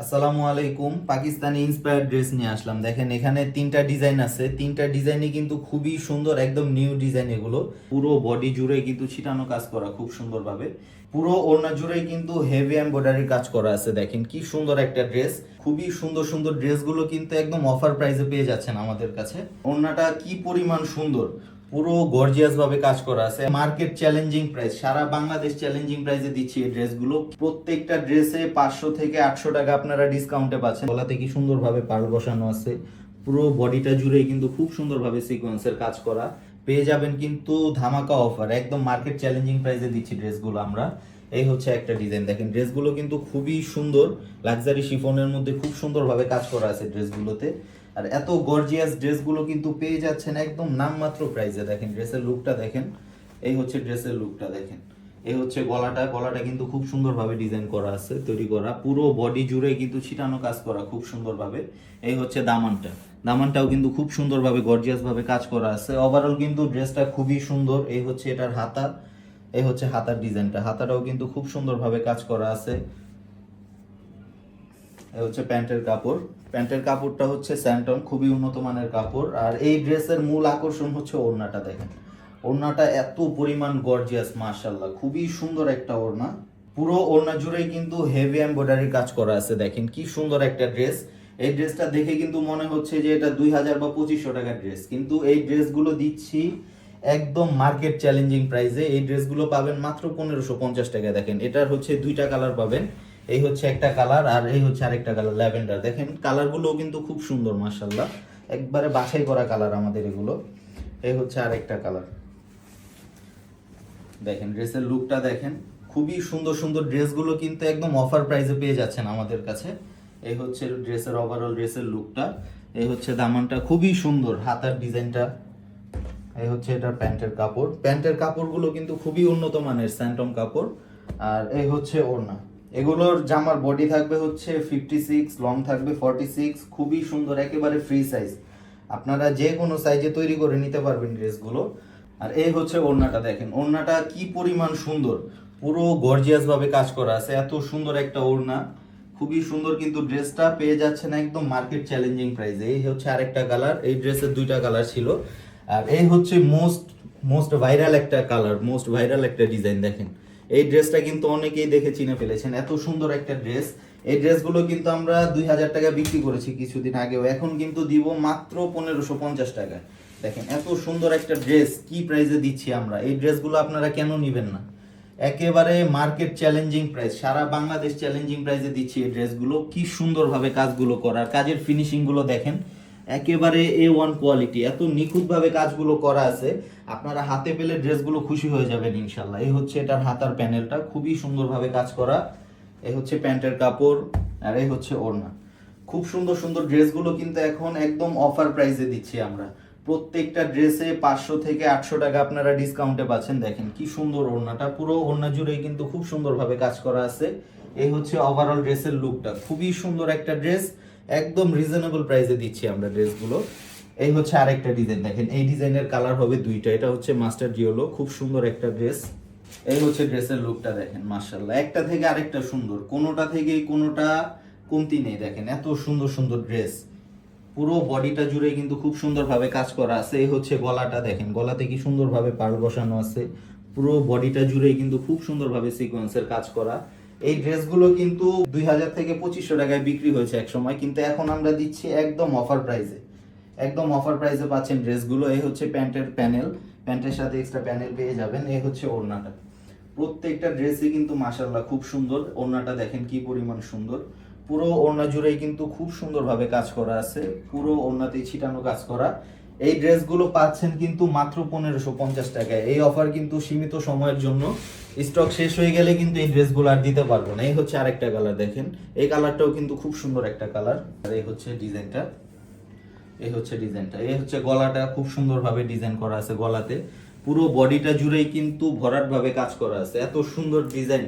আসসালামু আলাইকুম। Pakistani inspired dress নিয়ে আসলাম। দেখেন এখানে তিনটা ডিজাইন আছে, তিনটা ডিজাইনই কিন্তু খুবই সুন্দর, একদম নিউ ডিজাইন। এগুলো পুরো বডি জুড়ে কিন্তু ছিটানো কাজ করা খুব সুন্দরভাবে, পুরো ওড়না জুড়ে কিন্তু হেভি এমব্রয়ডারি কাজ করা আছে। দেখেন কি সুন্দর একটা ড্রেস, খুবই সুন্দর সুন্দর ড্রেসগুলো কিন্তু একদম অফার প্রাইসে পেয়ে যাচ্ছেন আমাদের কাছে। ওড়নাটা কি পরিমাণ সুন্দর, পুরো গর্জিয়াস ভাবে কাজ করা আছে। মার্কেট চ্যালেঞ্জিং প্রাইস, সারা বাংলাদেশ চ্যালেঞ্জিং প্রাইসে দিচ্ছি এই ড্রেসগুলো। প্রত্যেকটা ড্রেসে 500 থেকে 800 টাকা আপনারা ডিসকাউন্টে পাচ্ছেন। গলাতে কি সুন্দরভাবে পার্ল বসানো আছে, পুরো বডিটা জুড়ে কিন্তু খুব সুন্দরভাবে সিকোয়েন্সের কাজ করা পেয়ে যাবেন কিন্তু ধামাকা অফার, একদম মার্কেট চ্যালেঞ্জিং প্রাইসে দিচ্ছি ড্রেসগুলো আমরা। এই হচ্ছে একটা ডিজাইন, দেখেন ড্রেসগুলো কিন্তু খুবই সুন্দর, লাক্সারি শিফনের মধ্যে খুব সুন্দরভাবে কাজ করা আছে ড্রেসগুলোতে। আর এত গর্জিয়াস ড্রেসগুলো কিন্তু পেয়ে যাচ্ছেন একদম নামমাত্র প্রাইসে। দেখেন ড্রেসের লুকটা দেখেন, এই হচ্ছে ড্রেসের লুকটা দেখেন। এই হচ্ছে গলাটা, গলাটা কিন্তু খুব সুন্দরভাবে ডিজাইন করা আছে, তৈরি করা, পুরো বডি জুড়ে কিন্তু ছিটানো কাজ করা খুব সুন্দরভাবে। এই হচ্ছে দামানটা, দামানটাও কিন্তু খুব সুন্দরভাবে গর্জিয়াস ভাবে কাজ করা আছে। ওভারঅল কিন্তু ড্রেসটা খুবই সুন্দর। এই হচ্ছে এটার হাতা, এই হচ্ছে হাতার ডিজাইনটা, হাতাটাও কিন্তু খুব সুন্দরভাবে কাজ করা আছে। এই হচ্ছে প্যান্টের কাপড়, প্যান্টের কাপড়টা হচ্ছে স্যান্টন, খুবই উন্নত মানের কাপড়। আর এই ড্রেসের মূল আকর্ষণ হচ্ছে ওড়নাটা দেখেন, ওড়নাটা এত পরিমাণ গর্জিয়াস, মাশাআল্লাহ খুবই সুন্দর একটা ওড়না। পুরো ওড়না জুড়েই কিন্তু হেভি এমব্রয়ডারি কাজ করা আছে। দেখেন কি সুন্দর একটা ড্রেস। এই ড্রেসটা দেখে কিন্তু মনে হচ্ছে যে এটা 2000 বা 2500 টাকার ড্রেস, কিন্তু এই ড্রেসগুলো দিচ্ছি একদম মার্কেট চ্যালেঞ্জিং প্রাইসে। এই ড্রেসগুলো পাবেন মাত্র 1550 টাকা। দেখেন এটার হচ্ছে দুইটা কালার পাবেন, এই হচ্ছে একটা কালার আর এই হচ্ছে আরেকটা কালার ল্যাভেন্ডার। দেখেন কালারগুলোও কিন্তু খুব সুন্দর, মাশাআল্লাহ একবারে বাছাই করা কালার আমাদের এগুলো। এই হচ্ছে আরেকটা কালার। দেখেন ড্রেসের লুকটা দেখেন, খুবই সুন্দর সুন্দর ড্রেসগুলো কিন্তু একদম অফার প্রাইসে পেয়ে যাচ্ছেন আমাদের কাছে। এই হচ্ছে ড্রেসের ওভারঅল ড্রেসের লুকটা। এই হচ্ছে দামানটা খুবই সুন্দর, হাতার ডিজাইনটা। এই হচ্ছে এটা প্যান্টের কাপড়, প্যান্টের কাপড়গুলো কিন্তু খুবই উন্নত মানের স্যান্টম কাপড়। আর এই হচ্ছে ওড়না। এগুলোর জামার বডি থাকবে হচ্ছে 56, লং থাকবে 46, খুবই সুন্দর, একেবারে ফ্রি সাইজ, আপনারা যে কোনো সাইজে তৈরি করে নিতে পারবেন ড্রেসগুলো। আর এই হচ্ছে ওড়নাটা, দেখেন ওড়নাটা কি পরিমাণ সুন্দর, পুরো গর্জিয়াস ভাবে কাজ করা আছে। এত সুন্দর একটা ওড়না, খুবই সুন্দর, কিন্তু ড্রেসটা পেয়ে যাচ্ছেন একদম মার্কেট চ্যালেঞ্জিং প্রাইসে। এই হচ্ছে আরেকটা কালার, এই ড্রেসের দুইটা কালার ছিল। আর এই হচ্ছে মোস্ট মোস্ট ভাইরাল একটা কালার, মোস্ট ভাইরাল একটা ডিজাইন। দেখেন এই ড্রেসটা কিন্তু অনেকেই দেখে চিনে ফেলেছেন, এত সুন্দর একটা ড্রেস। এই ড্রেসগুলো কিন্তু আমরা 2000 টাকা বিক্রি করেছি কিছুদিন আগেও, এখন কিন্তু দিব মাত্র 1550 টাকা। দেখেন এত সুন্দর একটা ড্রেস কি প্রাইসে দিচ্ছি আমরা। এই ড্রেসগুলো আপনারা কেন নিবেন না, একেবারে মার্কেট চ্যালেঞ্জিং প্রাইস, সারা বাংলাদেশ চ্যালেঞ্জিং প্রাইসে দিচ্ছি এই ড্রেসগুলো। কি সুন্দরভাবে কাজগুলো করার, কাজের ফিনিশিংগুলো দেখেন, একেবারে A1 কোয়ালিটি, এত নিখুঁতভাবে কাজগুলো করা আছে। আপনারা হাতে পেলে ড্রেসগুলো খুশি হয়ে যাবেন ইনশাল্লাহ। এই হচ্ছে এটার হাতার প্যানেলটা, খুবই সুন্দরভাবে কাজ করা। এই হচ্ছে প্যান্টের কাপড় আর এই হচ্ছে ওড়না। খুব সুন্দর সুন্দর ড্রেসগুলো কিন্তু এখন একদম অফার প্রাইসে দিচ্ছি আমরা। প্রত্যেকটা ড্রেসে 500 থেকে 800 টাকা আপনারা ডিসকাউন্টে পাচ্ছেন। দেখেন কি সুন্দর ওড়নাটা, পুরো ওড়না জুড়ে কিন্তু খুব সুন্দরভাবে কাজ করা আছে। এই হচ্ছে ওভারঅল ড্রেসের লুকটা, খুবই সুন্দর একটা ড্রেস, একদম রিজনেবল প্রাইসে দিচ্ছি আমরা ড্রেসগুলো। এই হচ্ছে আরেকটা ডিজাইন, দেখেন এই ডিজাইনের কালার হবে দুইটা, এটা হচ্ছে মাস্টার জিওলো, খুব সুন্দর একটা ড্রেস। এই হচ্ছে ড্রেসের লুকটা দেখেন, মাশাআল্লাহ একটা থেকে আরেকটা সুন্দর, কোনোটা থেকেই কোনোটা কমতি নেই। দেখেন এত সুন্দর সুন্দর ড্রেস, পুরো বডিটা জুড়ে কিন্তু খুব সুন্দরভাবে কাজ করা আছে। এই হচ্ছে গলাটা, দেখেন গলাতে কি সুন্দরভাবে পাড় বসানো আছে, পুরো বডিটা জুড়ে কিন্তু খুব সুন্দরভাবে সিকোয়েন্সের কাজ করা। এই ড্রেসগুলো কিন্তু 2000 থেকে 2500 টাকায় বিক্রি হয়েছে এক সময়, কিন্তু এখন আমরা দিচ্ছি একদম অফার প্রাইসে, একদম অফার প্রাইসে পাচ্ছেন ড্রেসগুলো। এই হচ্ছে প্যান্টের প্যানেল, প্যান্টের সাথে এক্সট্রা প্যানেল পেয়ে যাবেন। এই হচ্ছে ওড়নাটা, প্রত্যেকটা ড্রেসই কিন্তু মাশাআল্লাহ খুব সুন্দর। ওড়নাটা দেখেন কি পরিমাণ সুন্দর, পুরো ওড়না জুড়েই কিন্তু খুব সুন্দরভাবে কাজ করা আছে, পুরো ওড়নাতেই ছিটানো কাজ করা। এই ড্রেসগুলো পাচ্ছেন কিন্তু মাত্র 1550 টাকায়। এই অফার কিন্তু সীমিত সময়ের জন্য, স্টক শেষ হয়ে গেলে কিন্তু এই ড্রেসগুলো আর দিতে পারবো না। এই হচ্ছে আরেকটা কালার, দেখেন এই কালারটাও কিন্তু খুব সুন্দর একটা কালার। আর এই হচ্ছে ডিজাইনটা, এই হচ্ছে ডিজাইনটা, এই হচ্ছে গলাটা, খুব সুন্দরভাবে ডিজাইন করা আছে গলাতে, পুরো বডিটা জুড়েই কিন্তু ভরাটভাবে কাজ করা আছে। এত সুন্দর ডিজাইন,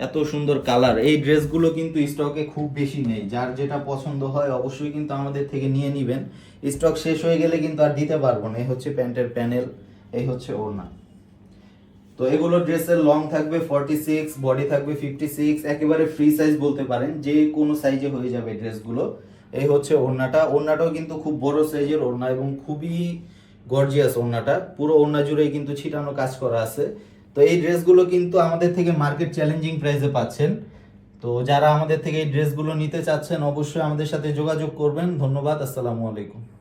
এত সুন্দর কালার। এই ড্রেসগুলো কিন্তু স্টকে খুব বেশি নেই, যার যেটা পছন্দ হয় অবশ্যই কিন্তু আমাদের থেকে নিয়ে নিবেন, স্টক শেষ হয়ে গেলে কিন্তু আর দিতে পারবো না। এই হচ্ছে প্যান্টের প্যানেল, এই হচ্ছে ওড়না। তো এগুলো ড্রেসের লং থাকবে 46, বডি থাকবে 56, একেবারে ফ্রি সাইজ বলতে পারেন, যে কোনো সাইজে হয়ে যাবে ড্রেসগুলো। এই হচ্ছে ওড়নাটাও কিন্তু খুব বড় সাইজের ওড়না এবং খুবই গর্জিয়াস ওড়নাটা, পুরো ওড়না জুড়েই কিন্তু ছিটানো কাজ করা আছে। তো এই ড্রেসগুলো কিন্তু আমাদের থেকে মার্কেট চ্যালেঞ্জিং প্রাইসে পাচ্ছেন। তো যারা আমাদের থেকে এই ড্রেসগুলো নিতে চাচ্ছেন অবশ্যই আমাদের সাথে যোগাযোগ করবেন। ধন্যবাদ, আসসালামু আলাইকুম।